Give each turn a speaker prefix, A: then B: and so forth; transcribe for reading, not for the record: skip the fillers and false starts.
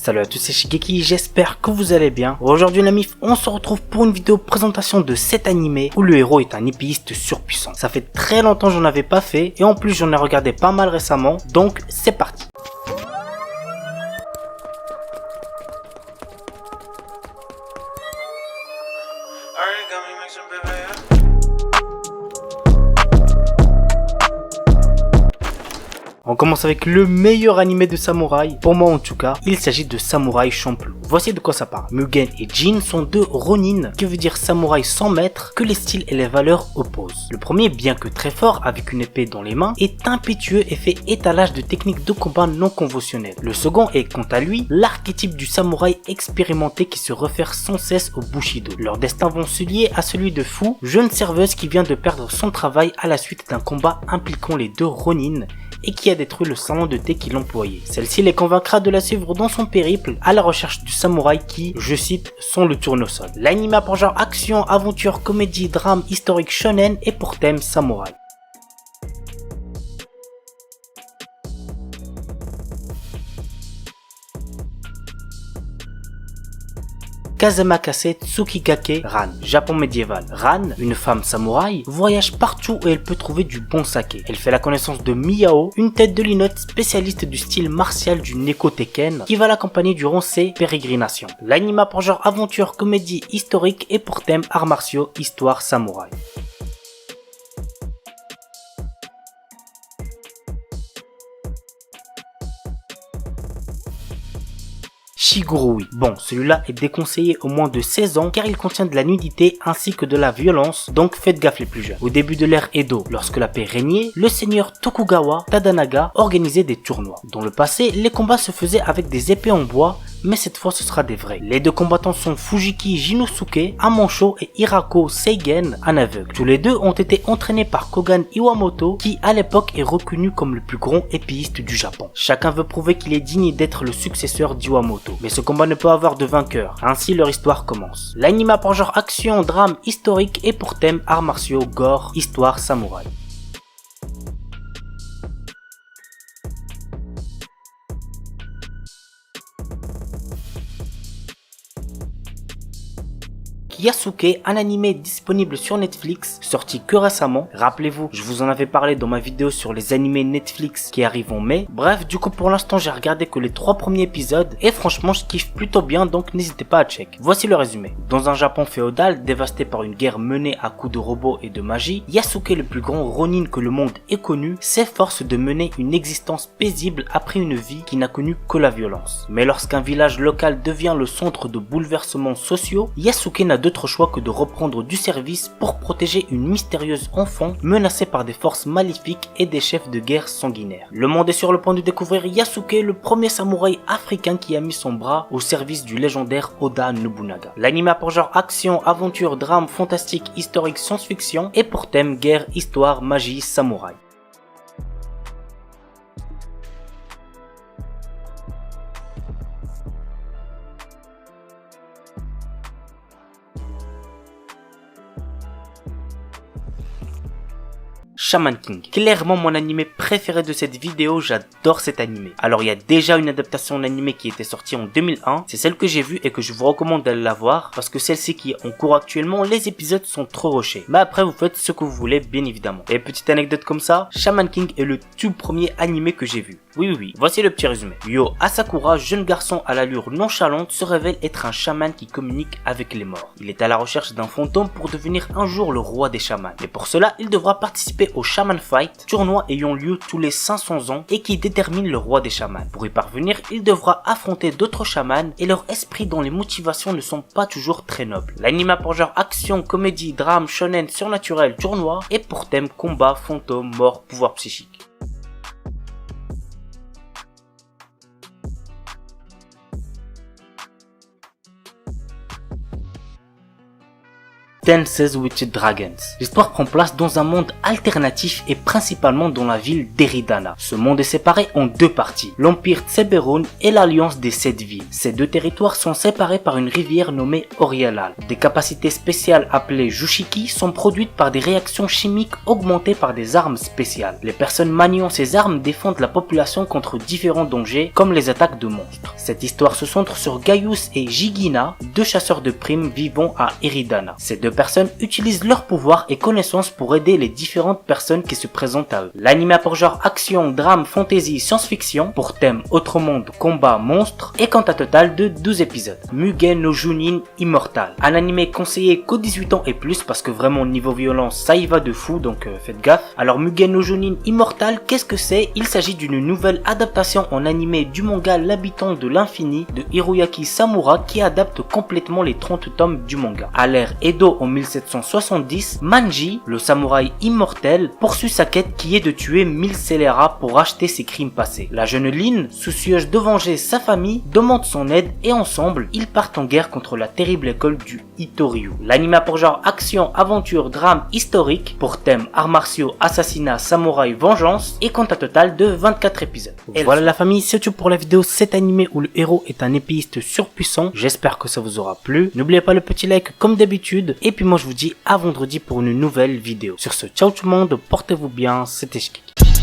A: Salut à tous, c'est Shigeki, j'espère que vous allez bien. Aujourd'hui la MIF, on se retrouve pour une vidéo présentation de cet animé où le héros est un épéiste surpuissant. Ça fait très longtemps que j'en avais pas fait et en plus j'en ai regardé pas mal récemment, donc c'est parti. On commence avec le meilleur animé de samouraï, pour moi en tout cas, il s'agit de Samouraï Champloo. Voici de quoi ça parle. Mugen et Jin sont deux Ronin, qui veut dire samouraï sans maître, que les styles et les valeurs opposent. Le premier, bien que très fort, avec une épée dans les mains, est impétueux et fait étalage de techniques de combat non conventionnelles. Le second est, quant à lui, l'archétype du samouraï expérimenté qui se réfère sans cesse au Bushido. Leurs destins vont se lier à celui de Fu, jeune serveuse qui vient de perdre son travail à la suite d'un combat impliquant les deux Ronin, et qui a détruit le salon de thé qu'il employait. Celle-ci les convaincra de la suivre dans son périple à la recherche du samouraï qui, je cite, sont le tournesol. L'anime a pour genre action, aventure, comédie, drame, historique shonen et pour thème samouraï. Kazamakase Tsukigake Ran, Japon médiéval. Ran, une femme samouraï, voyage partout où elle peut trouver du bon saké. Elle fait la connaissance de Miyao, une tête de linotte spécialiste du style martial du Neko Tekken, qui va l'accompagner durant ses pérégrinations. L'anime a pour genre aventure, comédie, historique et pour thème arts martiaux, histoire samouraï. Shigurui. Bon, celui-là est déconseillé aux moins de 16 ans car il contient de la nudité ainsi que de la violence, donc faites gaffe les plus jeunes. Au début de l'ère Edo, lorsque la paix régnait, le seigneur Tokugawa Tadanaga organisait des tournois. Dans le passé, les combats se faisaient avec des épées en bois, mais cette fois ce sera des vrais. Les deux combattants sont Fujiki Jinosuke, un manchot, et Hirako Seigen, un aveugle. Tous les deux ont été entraînés par Kogan Iwamoto, qui à l'époque est reconnu comme le plus grand épéiste du Japon. Chacun veut prouver qu'il est digne d'être le successeur d'Iwamoto. Mais ce combat ne peut avoir de vainqueur, ainsi leur histoire commence. L'anime a pour genre action, drame, historique et pour thème arts martiaux, gore, histoire, samouraï. Yasuke, un animé disponible sur Netflix, sorti que récemment. Rappelez-vous, je vous en avais parlé dans ma vidéo sur les animés Netflix qui arrivent en mai. Bref, du coup pour l'instant j'ai regardé que les 3 premiers épisodes et franchement je kiffe plutôt bien, donc n'hésitez pas à check. Voici le résumé. Dans un Japon féodal dévasté par une guerre menée à coups de robots et de magie, Yasuke, le plus grand Ronin que le monde ait connu, s'efforce de mener une existence paisible après une vie qui n'a connu que la violence. Mais lorsqu'un village local devient le centre de bouleversements sociaux, Yasuke n'a d'autre choix que de reprendre du service pour protéger une mystérieuse enfant menacée par des forces maléfiques et des chefs de guerre sanguinaires. Le monde est sur le point de découvrir Yasuke, le premier samouraï africain qui a mis son bras au service du légendaire Oda Nobunaga. L'anime a pour genre action, aventure, drame, fantastique, historique, science-fiction et pour thème guerre, histoire, magie, samouraï. Shaman King, clairement mon animé préféré de cette vidéo, j'adore cet animé. Alors il y a déjà une adaptation en animé qui était sortie en 2001, c'est celle que j'ai vue et que je vous recommande d'aller la voir parce que celle-ci qui est en cours actuellement, les épisodes sont trop rushés. Mais après vous faites ce que vous voulez bien évidemment. Et petite anecdote comme ça, Shaman King est le tout premier animé que j'ai vu. Oui, voici le petit résumé. Yo Asakura, jeune garçon à l'allure nonchalante, se révèle être un chaman qui communique avec les morts. Il est à la recherche d'un fantôme pour devenir un jour le roi des chamans. Mais pour cela, il devra participer au Shaman Fight, tournoi ayant lieu tous les 500 ans et qui détermine le roi des chamans. Pour y parvenir, il devra affronter d'autres chamans et leur esprit dont les motivations ne sont pas toujours très nobles. L'anime a pour genre action, comédie, drame, shonen, surnaturel, tournoi et pour thème combat, fantôme, mort, pouvoir psychique. Dances with Dragons. L'histoire prend place dans un monde alternatif et principalement dans la ville d'Eridana. Ce monde est séparé en deux parties, l'Empire Tseberon et l'Alliance des 7 villes. Ces deux territoires sont séparés par une rivière nommée Orialal. Des capacités spéciales appelées Jushiki sont produites par des réactions chimiques augmentées par des armes spéciales. Les personnes maniant ces armes défendent la population contre différents dangers comme les attaques de monstres. Cette histoire se centre sur Gaius et Jigina, deux chasseurs de primes vivant à Eridana. Ces deux personnes utilisent leurs pouvoirs et connaissances pour aider les différentes personnes qui se présentent à eux. L'anime a pour genre action, drame, fantasy, science-fiction, pour thème autre monde, combat, monstre, et quant à total de 12 épisodes. Mugen no Junin Immortal. Un anime conseillé qu'aux 18 ans et plus parce que vraiment niveau violence ça y va de fou, donc faites gaffe. Alors Mugen no Junin Immortal, qu'est-ce que c'est? Il s'agit d'une nouvelle adaptation en animé du manga L'habitant de l'infini de Hiroyuki Samura qui adapte complètement les 30 tomes du manga. À l'ère Edo en 1770, Manji, le samouraï immortel, poursuit sa quête qui est de tuer 1000 scélérats pour racheter ses crimes passés. La jeune Lin, soucieuse de venger sa famille, demande son aide et ensemble, ils partent en guerre contre la terrible école du Itoryu. L'anime a pour genre action, aventure, drame, historique, pour thème arts martiaux, assassinat, samouraï, vengeance, et compte à total de 24 épisodes. Et voilà la famille, c'est tout pour la vidéo. Cet animé où le héros est un épéiste surpuissant. J'espère que ça vous aura plu. N'oubliez pas le petit like comme d'habitude. Et puis moi je vous dis à vendredi pour une nouvelle vidéo. Sur ce, ciao tout le monde, portez-vous bien, c'était Shkik.